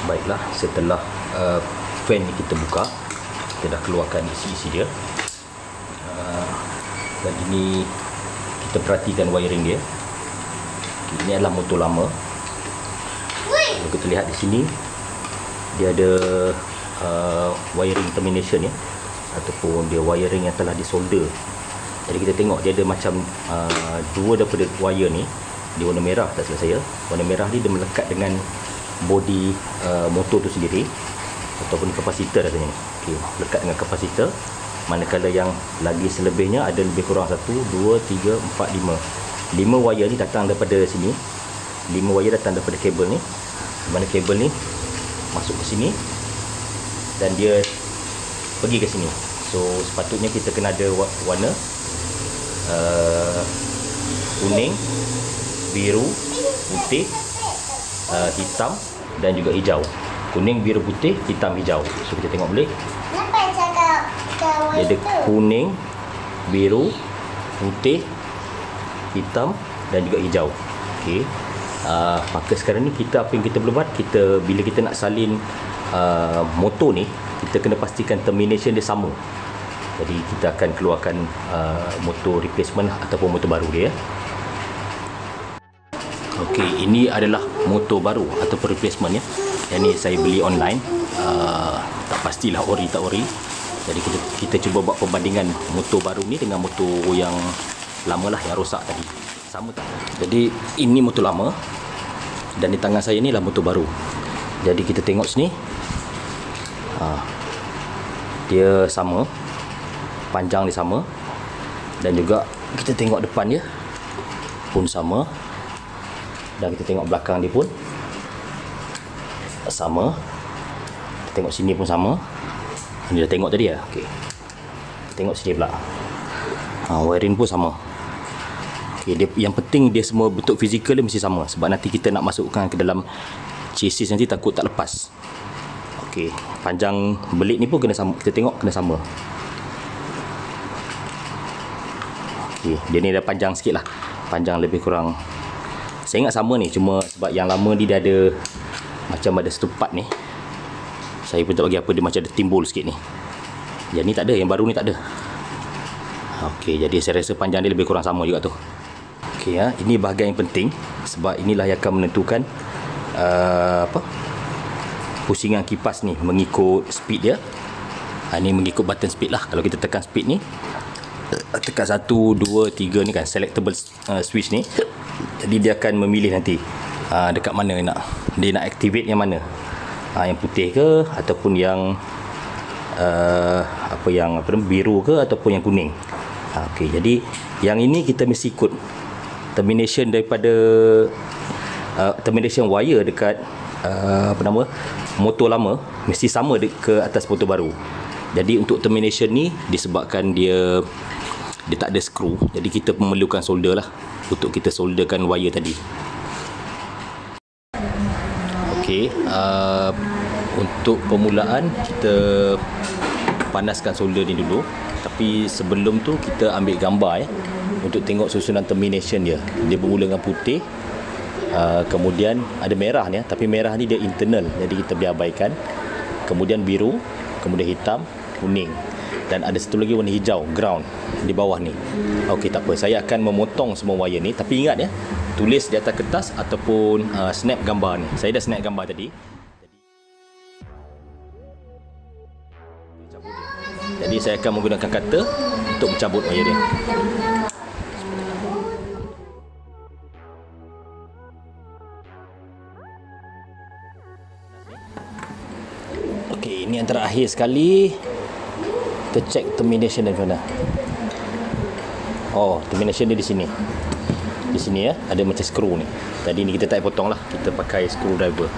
Baiklah, setelah fan ni kita buka, kita dah keluarkan isi-isi dia. Dan ini kita perhatikan wiring dia. Ini adalah motor lama. Kalau kita lihat di sini, dia ada wiring termination ya, ataupun dia wiring yang telah disolder. Jadi kita tengok dia ada macam dua daripada wire ni, dia warna merah tak silap saya. Warna merah ni dia melekat dengan body motor tu sendiri, ataupun kapasitor rasanya ni. Okey, lekat dengan kapasitor. Manakala yang lagi selebihnya ada lebih kurang 1, 2, 3, 4, 5 wire ni datang daripada sini. 5 wire datang daripada kabel ni, di mana kabel ni masuk ke sini dan dia pergi ke sini. So sepatutnya kita kena ada warna kuning, biru, putih, hitam dan juga hijau. Kuning, biru, putih, hitam, hijau. So kita tengok balik. Dia ada kuning, biru, putih, hitam dan juga hijau. Okey. Maka sekarang ni apa yang kita perlu buat, bila kita nak salin motor ni, kita kena pastikan termination dia sama. Jadi kita akan keluarkan motor replacement ataupun motor baru dia. Okey, ini adalah motor baru ataupun replacement ya. Yang ni saya beli online. Tak pastilah ori tak ori. Jadi kita cuba buat perbandingan motor baru ni dengan motor yang lama lah, yang rosak tadi. Sama tak? Jadi ini motor lama dan di tangan saya ni lah motor baru. Jadi kita tengok sini, dia sama, panjang dia sama, dan juga kita tengok depan dia pun sama, dan kita tengok belakang dia pun sama. Kita tengok sini pun sama. Ini dah tengok tadi ya. Okey. Tengok sini pula. Wiring pun sama. Okey, yang penting dia semua bentuk fizikal dia mesti sama, sebab nanti kita nak masukkan ke dalam chassis nanti takut tak lepas. Okey, panjang belit ni pun kena sama. Kita tengok kena sama. Okey, dia ni dah panjang sikit lah. Panjang lebih kurang, saya ingat sama ni, cuma sebab yang lama ni dia ada macam ada satu part ni, saya pun tak bagi apa, dia macam ada timbul sikit ni. Yang ni tak ada, yang baru ni tak ada. Okey, jadi saya rasa panjang dia lebih kurang sama juga tu. Okey ya, ini bahagian yang penting sebab inilah yang akan menentukan pusingan kipas ni mengikut speed dia. Ini mengikut button speed lah. Kalau kita tekan speed ni, tekan 1, 2, 3 ni kan selectable switch ni. Jadi dia akan memilih nanti dekat mana dia nak activate yang mana. Yang putih ke ataupun yang biru ke ataupun yang kuning. Okey, jadi yang ini kita mesti ikut termination daripada termination wire dekat motor lama mesti sama ke atas motor baru. Jadi untuk termination ni disebabkan dia tak ada skru, jadi kita memerlukan solder lah untuk kita solderkan wire tadi. Okey, untuk permulaan kita panaskan solder ni dulu. Tapi sebelum tu kita ambil gambar untuk tengok susunan termination dia. Dia bermula dengan putih, kemudian ada merah ni, tapi merah ni dia internal, jadi kita biar abaikan. Kemudian biru, kemudian hitam, kuning, dan ada satu lagi warna hijau, ground di bawah ni. Okey, tak apa, saya akan memotong semua wire ni. Tapi ingat tulis di atas kertas ataupun snap gambar ni. Saya dah snap gambar tadi. Jadi saya akan menggunakan cutter untuk mencabut wire dia. Okey, ini yang terakhir sekali. Kita check termination dari mana. Oh, termination dia di sini. Di sini ya, ada macam skru ni. Tadi ni kita tak potong lah, kita pakai screwdriver.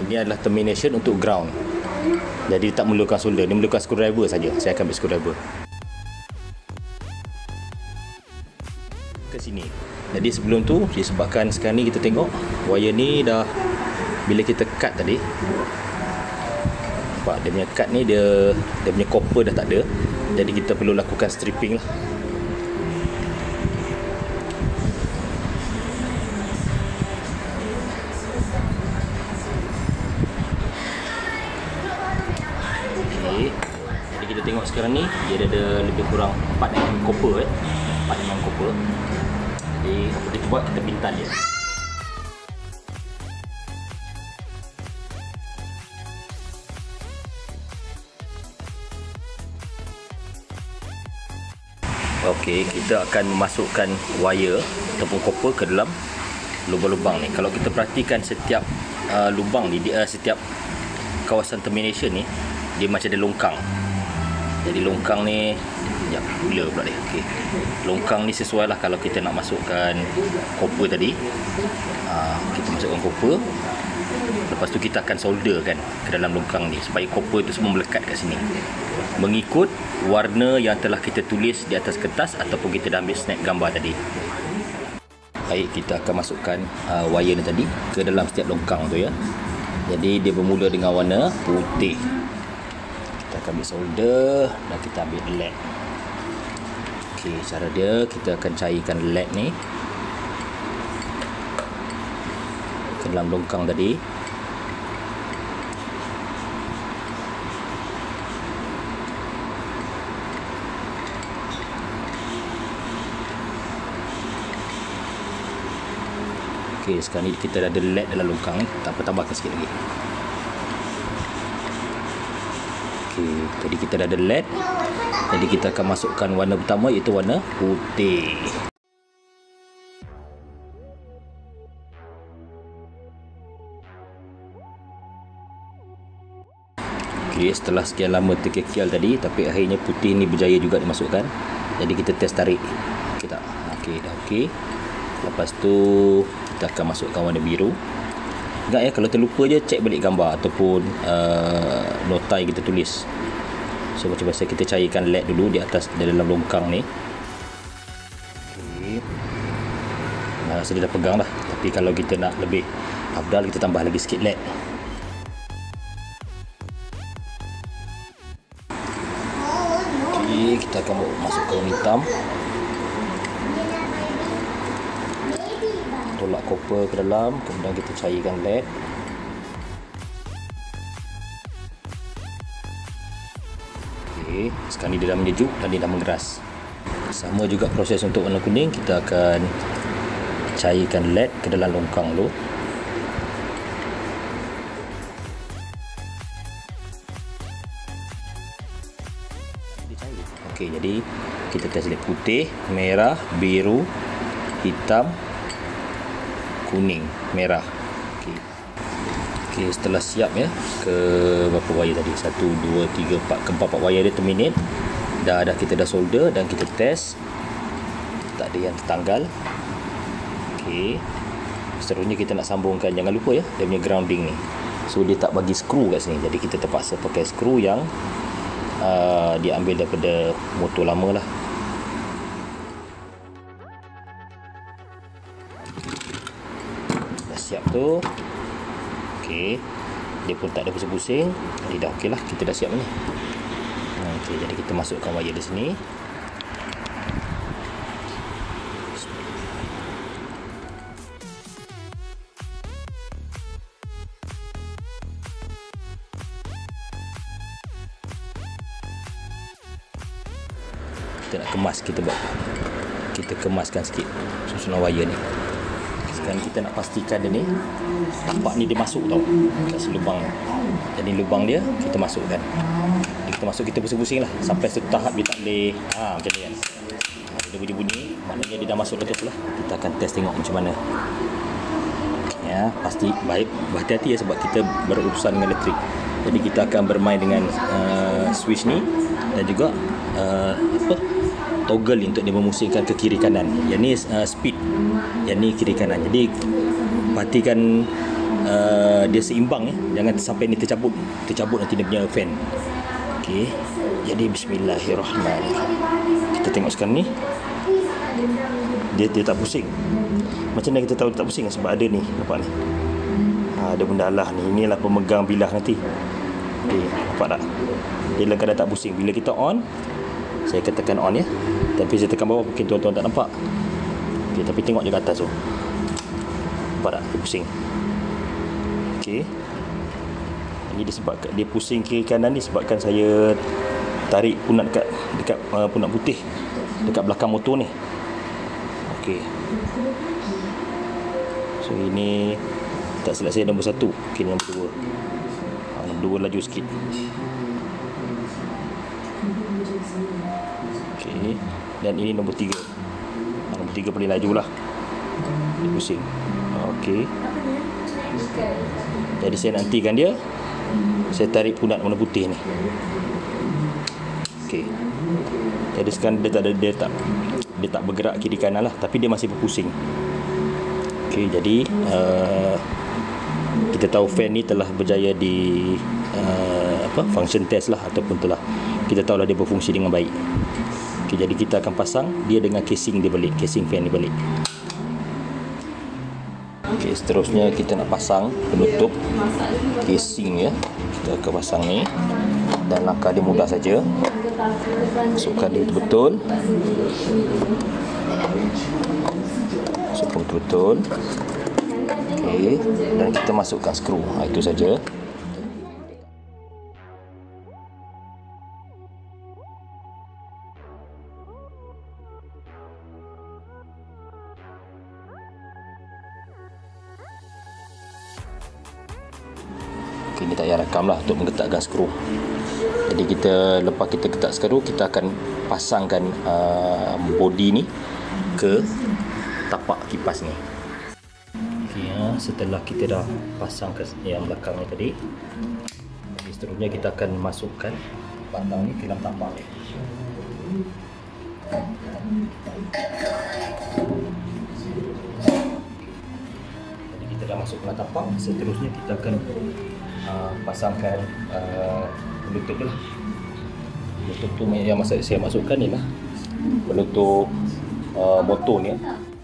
Ini adalah termination untuk ground. Jadi tak memerlukan solder, dia memerlukan screwdriver saja. Saya akan ambil screwdriver ke sini. Jadi sebelum tu, disebabkan sekarang ni kita tengok wire ni dah, bila kita cut tadi, nampak dia punya cut ni, dia punya copper dah tak ada. Jadi kita perlu lakukan stripping lah. sekarang ni dia ada lebih kurang 4 mm copper 4 mm copper. Jadi apa kita buat, kita pintal dia. Okey, kita akan memasukkan wire ataupun copper ke dalam lubang-lubang ni. Kalau kita perhatikan setiap lubang ni, setiap kawasan termination ni, dia macam ada longkang. Jadi longkang ni, sekejap, gula pula dia. Okey. Longkang ni sesuai lah kalau kita nak masukkan copper tadi. Kita masukkan copper. Lepas tu kita akan solderkan ke dalam longkang ni supaya copper tu semua melekat kat sini, mengikut warna yang telah kita tulis di atas kertas ataupun kita dah ambil snap gambar tadi. Baik, kita akan masukkan wire ni tadi ke dalam setiap longkang tu ya. Jadi dia bermula dengan warna putih. Kita akan ambil solder dan kita ambil led. Okey, cara dia, kita akan cairkan led ni ke dalam longkang tadi. Okey, sekarang ni kita dah ada led dalam longkang ni. Tak apa, tambahkan sikit lagi. Okey, tadi kita dah ada led. Jadi kita akan masukkan warna pertama, iaitu warna putih. Okey, setelah sekian lama terkekial tadi, tapi akhirnya putih ni berjaya juga dimasukkan. Jadi kita test tarik. Okey tak? Okey, dah okey. Lepas tu kita akan masukkan warna biru. Ingat ya, kalau terlupa je cek balik gambar ataupun nota yang kita tulis. So macam biasa kita cairkan led dulu di atas, di dalam longkang ni. Okey. Rasa dia dah pegang dah. Tapi kalau kita nak lebih afdal, kita tambah lagi sikit led. Okey, kita akan masukkan warna hitam. Tolak copper ke dalam, kemudian kita cairkan led. Okey, sekarang ni dia dah menyejuk dan dia dah mengeras. Sama juga proses untuk warna kuning, kita akan cairkan led ke dalam longkang tu. Okey, jadi kita test led putih, merah, biru, hitam, kuning, merah. Okey. Okey, setelah siap ya, ke berapa wire tadi? 1 2 3 4, keempat wire dia terminate. Dah kita dah solder dan kita test. Tak ada yang tertanggal. Okey. Seterusnya kita nak sambungkan, jangan lupa ya, dia punya grounding ni. So dia tak bagi skru kat sini. Jadi kita terpaksa pakai skru yang dia ambil daripada motor lama lah. Siap tu. Okey, dia pun tak ada pusing-pusing. Jadi dah okey lah, kita dah siap ni. Okey, jadi kita masukkan wire di sini. Kita nak kemas, kita kemaskan sikit susunan wire ni. Sekarang kita nak pastikan dia ni, tapak ni dia masuk tau kat lubang. Jadi lubang dia kita masukkan. Kita masuk, kita pusing-pusing lah sampai satu tahap dia tak boleh macam ni kan. Dia bunyi-bunyi, maknanya dia dah masuk betul lah. Kita akan test tengok macam mana. Ya, pasti baik, berhati-hati ya, sebab kita berurusan dengan elektrik. Jadi kita akan bermain dengan switch ni dan juga toggle ni untuk dia memusingkan ke kiri kanan. Yang ni speed, yang ni kiri kanan. Jadi perhatikan dia seimbang ya, jangan sampai ni tercabut nanti dia punya fan. Okey, jadi bismillahirrahmanirrahim. Kita tengok sekarang ni dia tak pusing. Macam mana kita tahu dia tak pusing? Sebab ada ni, nampak ni, ada benda lah ni, inilah pemegang bilah nanti. Okey, nampak tak? Dia dalam keadaan tak pusing. Bila kita on, saya akan tekan on ya, tapi saya tekan bawah mungkin tuan-tuan tak nampak. Okey, tapi tengok je kat atas tu, nampak tak? Dia pusing. Okey, ini disebabkan dia pusing kiri kanan ni sebabkan saya tarik punat dekat punat putih dekat belakang motor ni. Okey. So ini tak silap saya nombor 1. Okey, nombor 2. Nombor 2 laju sikit. Okey. Dan ini nombor 3. Nombor 3 paling laju lah. Dia pusing. Okey. Jadi saya nantikan dia. Saya tarik punat warna putih ni. Okey. Jadi sekarang dia tak bergerak kiri kanan lah, tapi dia masih berpusing. Okey, jadi kita tahu fan ni telah berjaya di function test lah, ataupun telah kita tahulah dia berfungsi dengan baik. Okey, jadi kita akan pasang dia dengan casing dia balik, casing fan dia balik. Okey, seterusnya kita nak pasang penutup casing ya. Kita akan pasang ni, dan langkah dia mudah saja. Masukkan dia betul-betul. Masukkan betul-betul. Okey, dan kita masukkan skru. Itu saja. Ini tak payah rakam lah untuk menggetakkan skru. Jadi lepas kita getak skru, kita akan pasangkan body ni ke tapak kipas ni. Okay, setelah kita dah pasang ke yang belakang ni tadi, seterusnya kita akan masukkan batang ni ke dalam tapak ni. Jadi kita dah masuk ke tapak, seterusnya kita akan pasangkan penutup lah. Penutup tu yang saya masukkan ni lah penutup motor ni.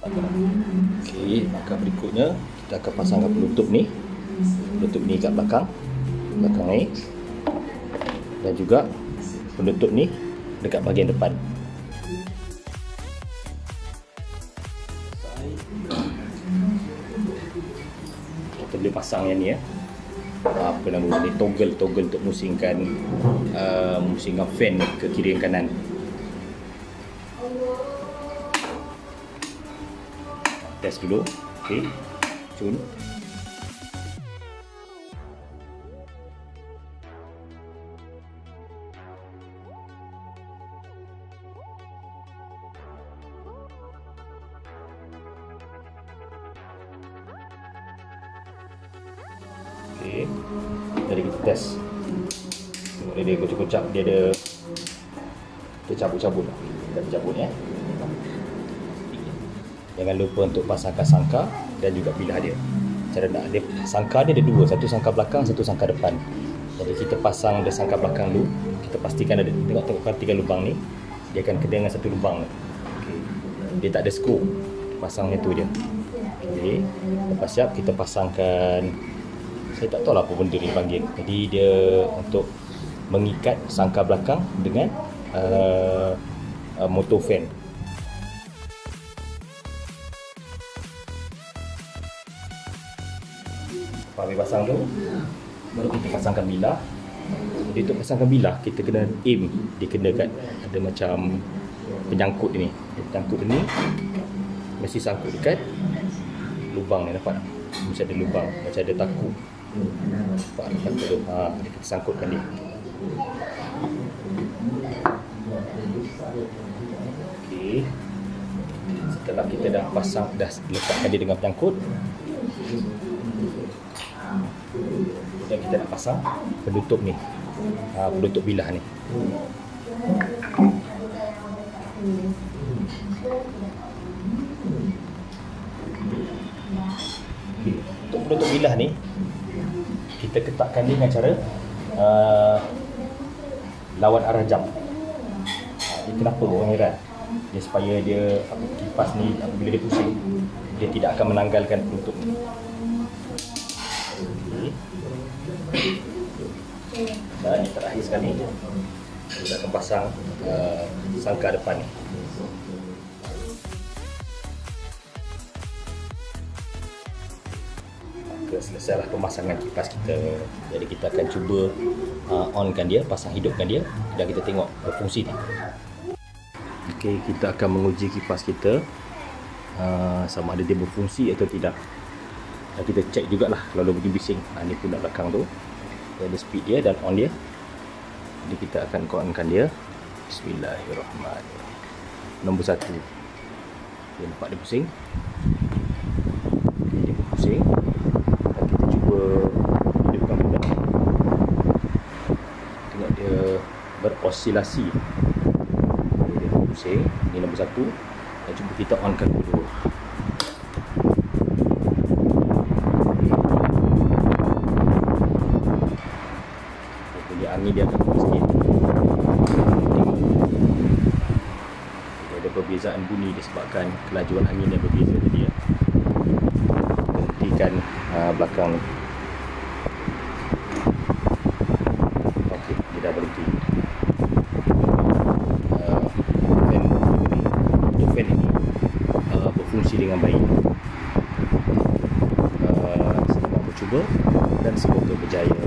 Okey, maka berikutnya kita akan pasangkan penutup ni kat belakang ni, dan juga penutup ni dekat bahagian depan. Kita boleh pasang yang ni ya. Apa nama ni, toggle untuk musingkan fan ke kiri dan kanan. Test dulu. Okey, cun. Okey, jadi kita test. Tengok dia kocak-kocak, dia ada tercabut-cabut lah. Kita cabut ya. Jangan lupa untuk pasangkan sangka dan juga bilah dia. Cara nak dia, sangka dia ada dua, satu sangka belakang, satu sangka depan. Jadi kita pasang dia sangka belakang dulu. Kita pastikan ada, tengok perhatikan lubang ni. Dia akan kena dengan satu lubang ni. Okay. Dia tak ada skru. Pasangnya tu je. Okey. Lepas siap kita pasangkan, saya tak tahu lah apa benda ni panggil. Jadi dia untuk mengikat sangka belakang dengan motor fan. Lepas habis pasang tu, baru kita pasangkan bilah. Jadi untuk pasangkan bilah, kita kena aim. Dia kena kat, ada macam penyangkut ni. Penyangkut ni mesti sangkut dekat lubang ni, nampak tak? Mesti ada lubang, macam ada taku. Nampak tu? Kita sangkutkan dia. Okey. Setelah kita dah pasang, dah letakkan dia dengan penyangkut, dan kita nak pasang penutup ni, penutup bilah ni. Untuk penutup bilah ni, kita ketatkan dia dengan cara lawan arah jam. Kenapa orang heran? Dia supaya dia kipas ni apabila dia pusing, dia tidak akan menanggalkan penutup ni. Dan yang terakhir sekali, kita akan pasang sangka depan ni. Maka selesailah pemasangan kipas kita. Jadi kita akan cuba onkan dia, pasang hidupkan dia, dan kita tengok berfungsi tak. Okey, kita akan menguji kipas kita sama ada dia berfungsi atau tidak. Dan kita cek jugalah kalau bunyi bising. Ni pun nak belakang tu. Dia ada speed dia dan on dia. Jadi kita akan onkan dia. Bismillahirrahmanirrahim. Nombor 1. Dia nampak dia pusing. Dia pusing. Dan kita cuba hidupkan pula. Tengok dia berosilasi. Dia pusing. Ini nombor 1. Dan cuba kita onkan dulu. Bunyi angin dia akan kuat sikit. Ada perbezaan bunyi disebabkan kelajuan angin yang berbeza tadi ya. Hentikan belakang. Okey, dia dah berhenti. Fan ini berfungsi dengan baik. Selamat mencuba dan semoga berjaya.